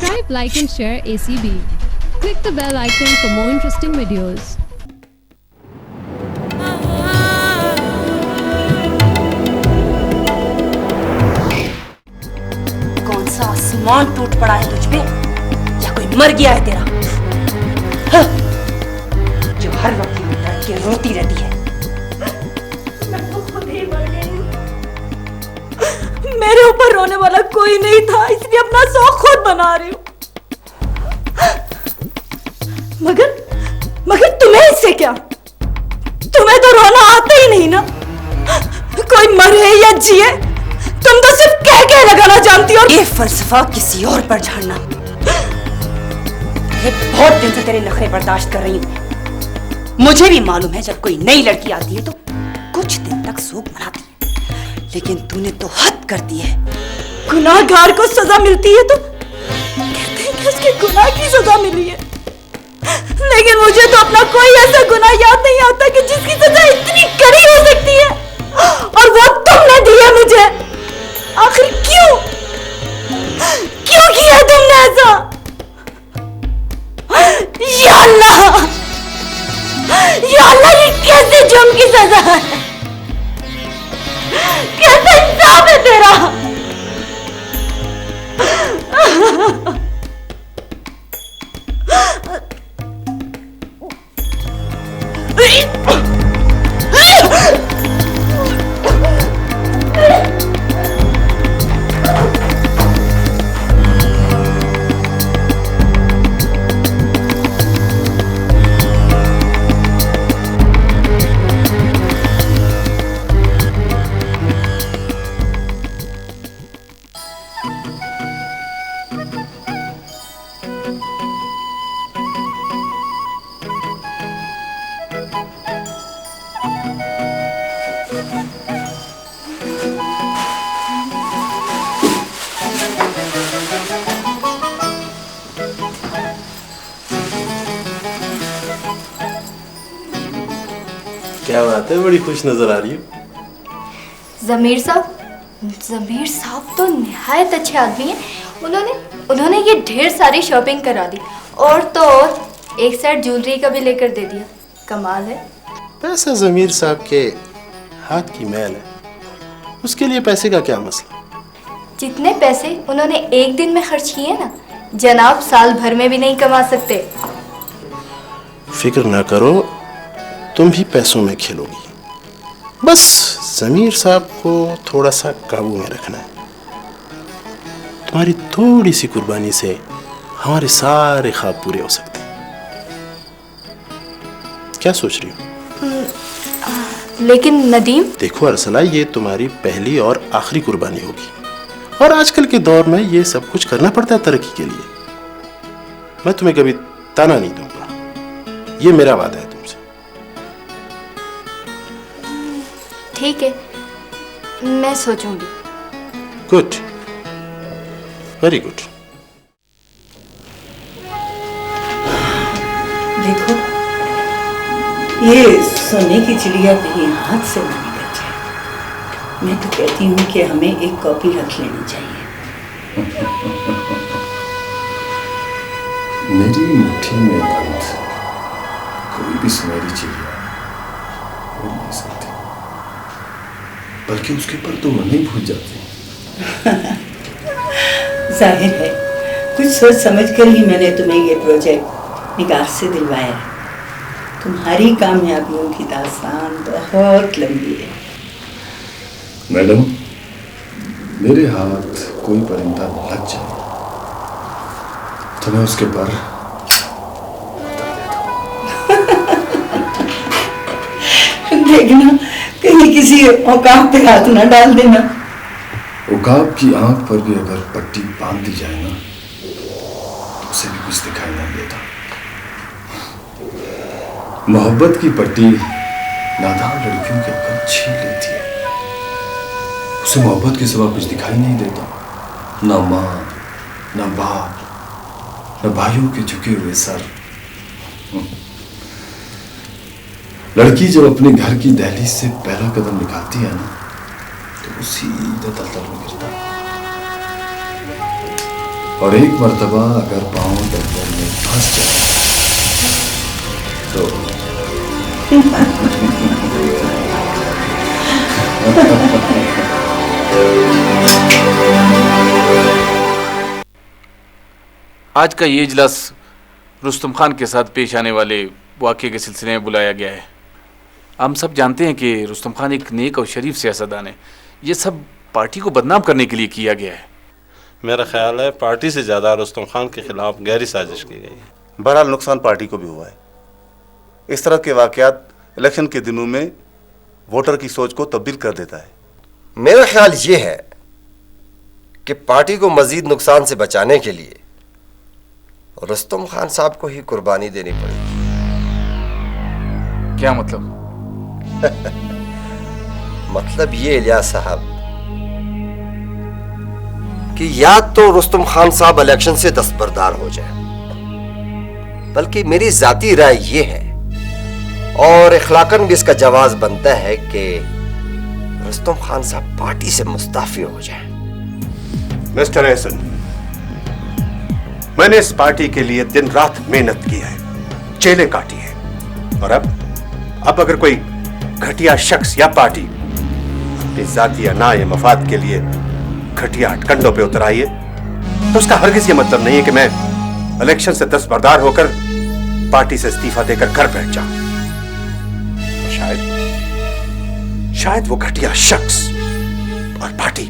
Subscribe, like and share ACB. Click the bell icon for more interesting videos. कौन सा आसमान टूट पड़ा है तुझ पे या कोई मर गया है तेरा, हाँ, जो हर वक्त में डर के रोती रहती है। मैं तो खुद ही मर गई हूँ। मेरे ऊपर रोने वाला कोई नहीं था, इसलिए अपना शौक खुद बना रही हूँ। मगर तुम्हें इससे क्या? तुम्हें तो रोना आता ही नहीं ना। कोई मरे या जिए, तुम तो सिर्फ कह लगाना जानती हो। ये फलसफा किसी और पर झाड़ना। मैं बहुत दिन से तेरे नखरे बर्दाश्त कर रही हूँ। मुझे भी मालूम है जब कोई नई लड़की आती है तो कुछ दिन तक सूख मनाती है, लेकिन तूने तो हद कर दी है। गुनाहगार को सजा मिलती है तो कहते हैं कि उसके गुनाह की सजा मिली है, लेकिन मुझे तो अपना कोई ऐसा गुनाह याद नहीं आता कि जिसकी सजा इतनी कड़ी हो सकती है, और वो तुमने दी है मुझे। आखिर क्यों किया तुमने ऐसा? या अल्लाह, ये कैसे जुर्म की सजा है? कैसा इंसाफ है तेरा? क्या बात है, बड़ी खुश नजर आ रही हो। ज़मीर साहब तो निहायत अच्छे आदमी हैं। उन्होंने ये ढेर सारी शॉपिंग करा दी, और तो और एक सेट ज्वेलरी का भी लेकर दे दिया। कमाल है। पैसा ज़मीर साहब के हाथ की मैल है, उसके लिए पैसे का क्या मसला। जितने पैसे उन्होंने एक दिन में खर्च किए ना, जनाब साल भर में भी नहीं कमा सकते। फिक्र ना करो, तुम भी पैसों में खेलोगी। बस ज़मीर साहब को थोड़ा सा काबू में रखना है। तुम्हारी थोड़ी सी कुर्बानी से हमारे सारे ख्वाब पूरे हो सकते हैं। क्या सोच रही हो? लेकिन नदीम, देखो अरसला, ये तुम्हारी पहली और आखिरी कुर्बानी होगी, और आजकल के दौर में ये सब कुछ करना पड़ता है तरक्की के लिए। मैं तुम्हें कभी ताना नहीं दूंगा, ये मेरा वादा है तुमसे। ठीक है, मैं सोचूंगी। Good, very good. देखो, ये सोने की चिड़िया कहीं हाथ से ना निकल जाए। मैं तो कहती हूँ कि हमें एक कॉपी रख लेनी चाहिए। मेरी मुट्ठी में बंद कोई भी सुनहरी चिड़िया उड़ नहीं सकती, बल्कि उसके पर तो मन ही भूल जाते हैं। जाहिर है, कुछ सोच समझ कर ही मैंने तुम्हें ये प्रोजेक्ट निगाह से दिलवाया है। तुम्हारी कामयाबियों की दास्तान बहुत लंबी है। मैडम, मेरे हाथ कोई परिंदा लग जाए तो मैं उसके पर देखना, कहीं किसी औकात पे हाथ ना डाल देना। उकाब की आंख पर भी अगर पट्टी बांध दी जाए ना, तो उसे भी कुछ दिखाई नहीं देता। मोहब्बत की पट्टी नादान लड़कियों की अकल छीन लेती है। उसे मोहब्बत के सिवा कुछ दिखाई नहीं देता, ना माँ, ना बाप, ना भाइयों के झुके हुए सर। लड़की जब अपने घर की दहलीज से पहला कदम निकालती है ना, तो वो सीधा दलदल में गिरता। और एक मर्तबा अगर पाँव दलदल में फंस जाए तो आज का ये इजलास रुस्तम खान के साथ पेश आने वाले वाक़े के सिलसिले में बुलाया गया है। हम सब जानते हैं कि रुस्तम खान एक नेक और शरीफ सियासतदान है। ये सब पार्टी को बदनाम करने के लिए किया गया है। मेरा ख्याल है पार्टी से ज़्यादा रुस्तम खान के खिलाफ गहरी साजिश की गई है। बहरहाल नुकसान पार्टी को भी हुआ है। इस तरह के वाक़यात इलेक्शन के दिनों में वोटर की सोच को तब्दील कर देता है। मेरा ख्याल ये है कि पार्टी को मजीद नुकसान से बचाने के लिए रुस्तम खान साहब को ही कुर्बानी देनी पड़ेगी। क्या मतलब? मतलब ये इलियास साहब कि या तो रुस्तम खान साहब इलेक्शन से दस्तबरदार हो जाए, बल्कि मेरी जाती राय ये है और इखलाकन भी इसका जवाज बनता है कि रुस्तम खान साहब पार्टी से मुस्ताफी हो जाए। मिस्टर एहसन, मैंने इस पार्टी के लिए दिन रात मेहनत की है, जेलें काटी है, और अब अगर कोई घटिया शख्स या पार्टी अपनी जाती या ना मफाद के लिए घटिया हटकंडों पे उतर आई है तो उसका हरगिज ये मतलब नहीं है कि मैं इलेक्शन से दस्तबरदार होकर पार्टी से इस्तीफा देकर घर बैठ जाऊं। शायद वो घटिया शख्स और पार्टी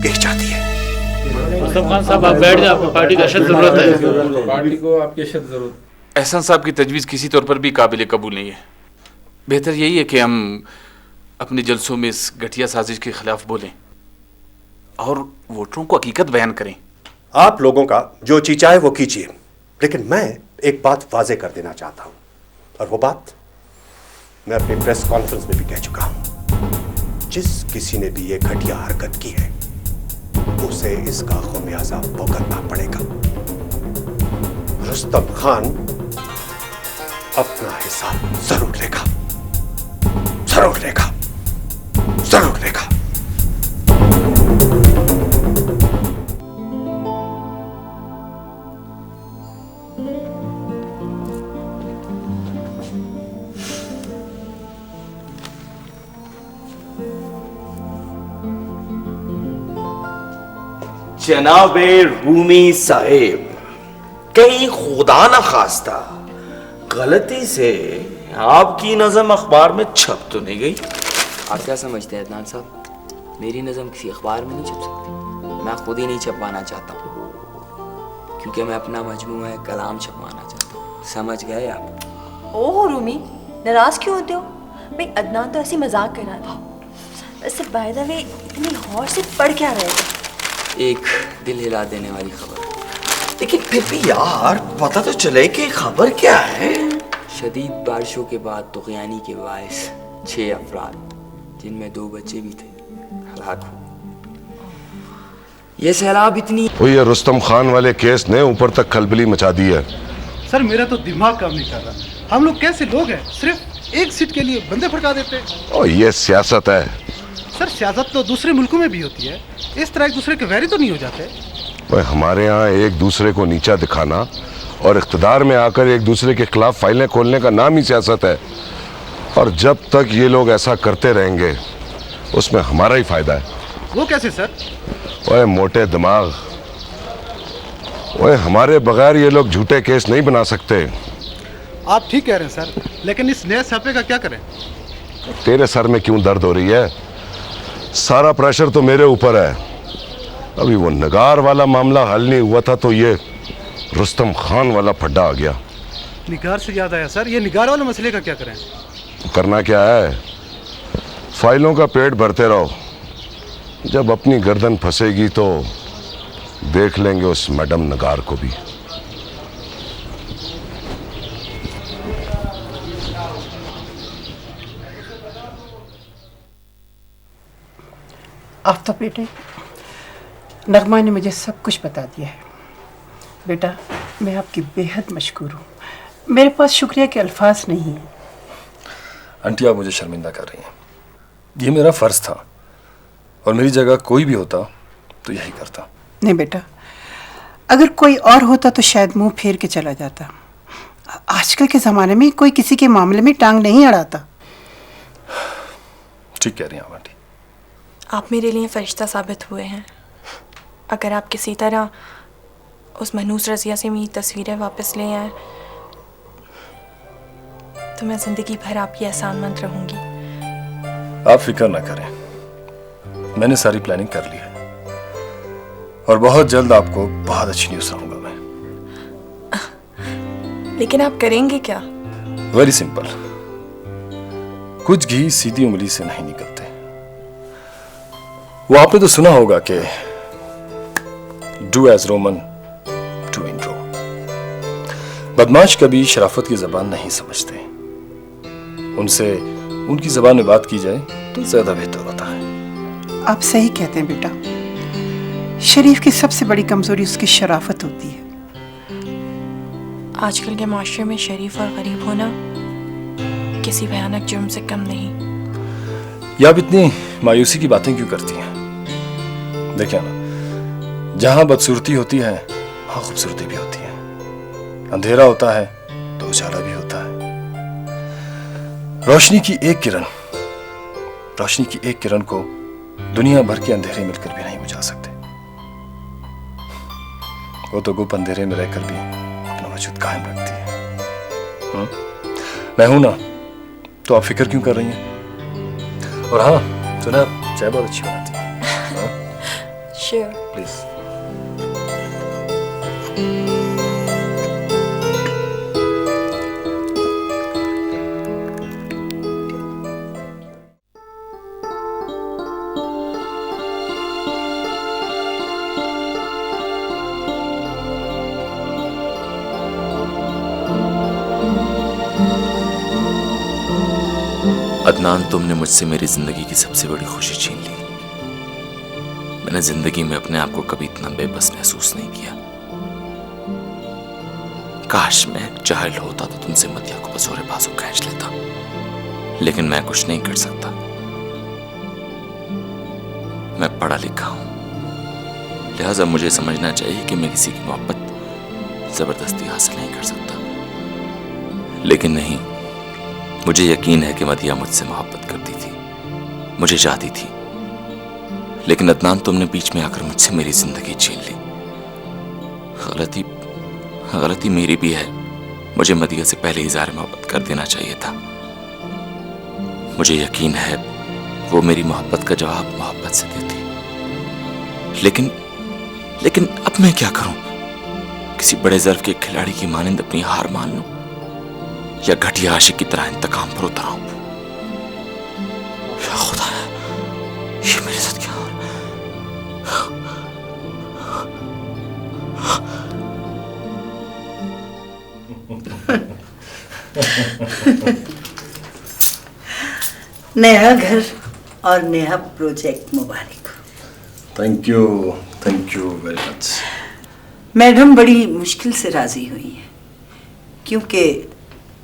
एक जाती है। रुस्तम खान साहब आप बैठ जाए, आपको पार्टी की अशद जरूरत है। पार्टी को आपकी अशद जरूरत। एहसन साहब की तजवीज़ किसी तौर पर भी काबिल कबूल नहीं है। बेहतर यही है कि हम अपने जलसों में इस घटिया साजिश के खिलाफ बोलें और वोटरों को हकीकत बयान करें। आप लोगों का जो जी चाहे वो कीजिए, लेकिन मैं एक बात वाजे कर देना चाहता हूं, और वो बात मैं अपनी प्रेस कॉन्फ्रेंस में भी कह चुका हूं। जिस किसी ने भी ये घटिया हरकत की है उसे इसका खमियाजा भुगतना पड़ेगा। रुस्तम खान अपना हिसाब जरूर लेगा, जरूर लेगा, जरूर लेगा। जनाबे रूमी साहेब, कहीं खुदा न खास्ता गलती से आपकी नज़म अखबार में छप तो नहीं गई? आप क्या समझते हैं अदनान साहब, मेरी नज़म किसी अखबार में नहीं छप सकती। मैं खुद ही नहीं छपवाना चाहता हूँ, क्योंकि मैं अपना मजमूआ कलाम छपवाना चाहता हूँ। समझ गए आप? ओह रूमी, नाराज क्यों होते हो? भाई अदनान तो ऐसी मजाक कर रहा था। वैसे बाय द वे इतनी गौर से पढ़ क्या रहे थे? एक दिल हिला देने वाली खबर। लेकिन फिर भी यार पता तो चले कि खबर क्या है। शदीद बारिशों के बाद तुग़यानी के बायस 6 अफराद, जिनमें 2 बच्चे भी थे, हलाक हुए। ये सैलाब इतनी ये रुस्तम खान वाले केस ने ऊपर तक खलबली मचा दी है। सर मेरा तो दिमाग काम नहीं कर रहा। हम लोग कैसे लोग हैं, सिर्फ एक सीट के लिए बंदे फड़का देते हैं। और ये सियासत है। सर सियासत तो दूसरे मुल्कों में भी होती है, इस तरह एक दूसरे के वैरी तो नहीं हो जाते। भाई हमारे यहाँ एक दूसरे को नीचा दिखाना और इख्तिदार में आकर एक दूसरे के खिलाफ फाइलें खोलने का नाम ही सियासत है। और जब तक ये लोग ऐसा करते रहेंगे उसमें हमारा ही फायदा है। वो कैसे सर? ओए मोटे दिमाग, ओए हमारे बगैर ये लोग झूठे केस नहीं बना सकते। आप ठीक कह रहे हैं सर, लेकिन इस नए छापे का क्या करें? तेरे सर में क्यों दर्द हो रही है? सारा प्रेशर तो मेरे ऊपर है। अभी वो निगार वाला मामला हल नहीं हुआ था तो ये रुस्तम खान वाला फड्डा आ गया। निगार से याद आया सर, ये निगार वाले मसले का क्या करें? करना क्या है, फाइलों का पेट भरते रहो। जब अपनी गर्दन फंसेगी तो देख लेंगे उस मैडम निगार को भी। आफ्ताब बेटे, नगमा ने मुझे सब कुछ बता दिया है। बेटा मैं आपकी बेहद मशकूर हूँ, मेरे पास शुक्रिया के अल्फाज नहीं हैं। आंटी आप मुझे शर्मिंदा कर रही हैं। ये मेरा फ़र्ज़ था और मेरी जगह कोई भी होता तो यही करता। नहीं बेटा, अगर कोई और होता तो शायद मुंह फेर के चला जाता। आजकल के ज़माने में कोई किसी के मामले में टांग नहीं अड़ाता। ठीक कह रही हैं आंटी। आप मेरे लिए फरिश्ता साबित हुए हैं। अगर आप किसी तरह उस मनूस रज़िया से मेरी तस्वीरें वापस ले आए तो मैं ज़िंदगी भर आपकी एहसानमंद रहूंगी। आप फिक्र ना करें, मैंने सारी प्लानिंग कर ली है और बहुत जल्द आपको बहुत अच्छी न्यूज़ लाऊंगा मैं। लेकिन आप करेंगे क्या? वेरी सिंपल, कुछ घी सीधी उंगली से नहीं निकलते। वो आपने तो सुना होगा कि डू एज रोमन टू इन रो। बदमाश कभी शराफत की जबान नहीं समझते, उनसे उनकी जबान में बात की जाए तो ज्यादा बेहतर होता है। आप सही कहते हैं बेटा, शरीफ की सबसे बड़ी कमजोरी उसकी शराफत होती है। आजकल के माशरे में शरीफ और गरीब होना किसी भयानक जुर्म से कम नहीं। या आप इतनी मायूसी की बातें क्यों करती हैं? देखिए ना, जहां बदसूरती होती है वहां खूबसूरती भी होती है। अंधेरा होता है तो उजाला भी होता है। रोशनी की एक किरण को दुनिया भर के अंधेरे मिलकर भी नहीं बुझा सकते। वो तो गुप अंधेरे में रहकर भी अपना वजूद कायम रखती है। मैं हूं ना, तो आप फिक्र क्यों कर रही हैं? और हाँ, सुना आप चाय बहुत अच्छी बनाती है। Sure. प्लीज। अदनान, तुमने मुझसे मेरी जिंदगी की सबसे बड़ी खुशी छीन ली। मैंने जिंदगी में अपने आप को कभी इतना बेबस महसूस नहीं किया। काश मैं एक जाहिल होता तो तुमसे मदिया को बसोरे बाजू खींच लेता, लेकिन मैं कुछ नहीं कर सकता। मैं पढ़ा लिखा हूं, लिहाजा मुझे समझना चाहिए कि मैं किसी की मोहब्बत जबरदस्ती हासिल नहीं कर सकता। लेकिन नहीं, मुझे यकीन है कि मदिया मुझसे मोहब्बत करती थी, मुझे चाहती थी। लेकिन अदनान, तुमने बीच में आकर मुझसे मेरी जिंदगी छीन ली। गलती मेरी भी है। मुझे मदिया से पहले इज़हार मोहब्बत कर देना चाहिए था। मुझे यकीन है वो मेरी मोहब्बत का जवाब मोहब्बत से देती। लेकिन अब मैं क्या करूं? किसी बड़े ज़र्फ के खिलाड़ी की मानिंद अपनी हार मान लूं, या घटिया आशिक की तरह इंतकाम पर उतर आऊं? या खुदा, ये मेरे साथ क्या? नया घर और नया project Mubarak. Thank you very much. Madam बड़ी मुश्किल से राजी हुई है, क्योंकि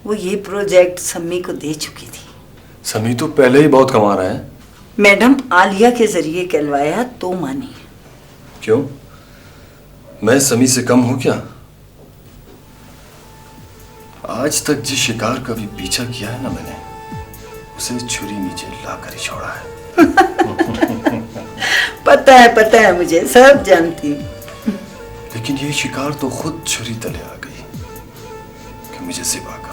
वो ये प्रोजेक्ट सम्मी को दे चुकी थी। समी तो पहले ही बहुत कमा रहा है। मैडम आलिया के जरिए कहलवाया तो मानी। क्यों? मैं समी से कम हूं क्या? आज तक जिस शिकार का भी पीछा किया है ना मैंने, उसे छुरी नीचे लाकर ही छोड़ा है। पता है मुझे, सब जानती हूँ। लेकिन ये शिकार तो खुद छुरी तले आ गई कि मुझे सिवा करो।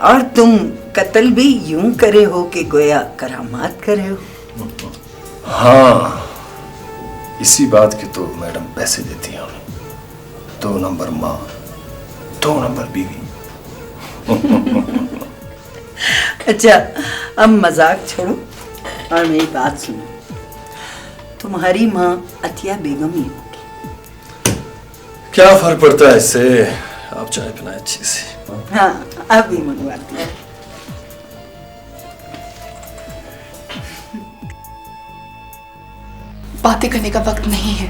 और तुम कत्ल भी यूं करे हो कि गोया करामात करे हो। हाँ, इसी बात के तो मैडम पैसे देती हैं। 2 नंबर माँ, 2 नंबर बीवी। अच्छा, अब मजाक छोड़ो और मेरी बात सुनो। तुम्हारी माँ अतिया बेगम ही होगी। क्या फर्क पड़ता है इससे? आप चाय पिलाएं अच्छी सी। हाँ, अब भी मंगवाती है। बातें करने का वक्त नहीं है।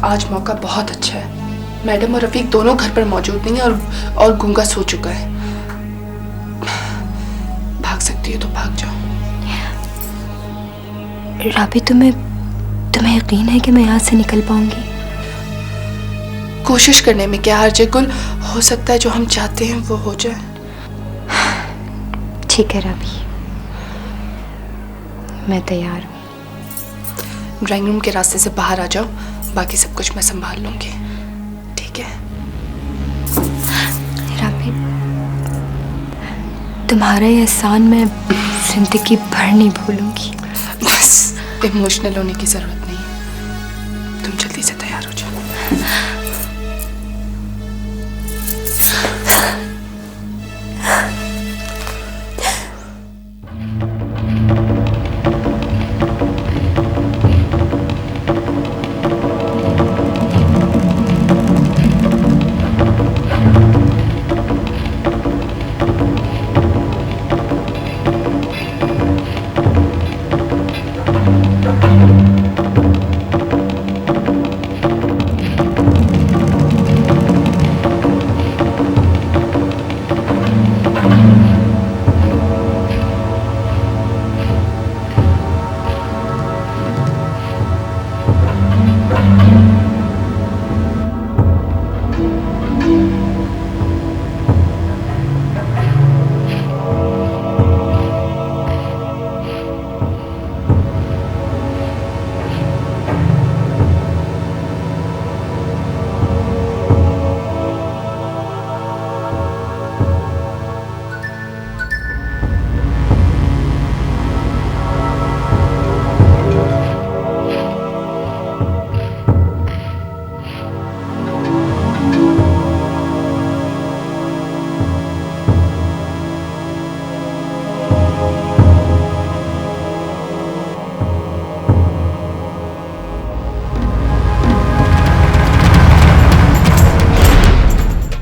आज मौका बहुत अच्छा है। मैडम और रफीक दोनों घर पर मौजूद नहीं है और गूंगा सो चुका है। भाग सकती हो तो भाग जाओ। राबी, तुम्हें यकीन है कि मैं यहाँ से निकल पाऊंगी? कोशिश करने में क्या हर्ज है गुल, हो सकता है जो हम चाहते हैं वो हो जाए। ठीक है रवि, मैं तैयार हूँ। ड्राइंग रूम के रास्ते से बाहर आ जाओ, बाकी सब कुछ मैं संभाल लूंगी, ठीक है? रवि, तुम्हारा ये एहसान मैं जिंदगी भर नहीं भूलूंगी। बस इमोशनल होने की जरूरत नहीं है, तुम जल्दी से तैयार हो जाओ।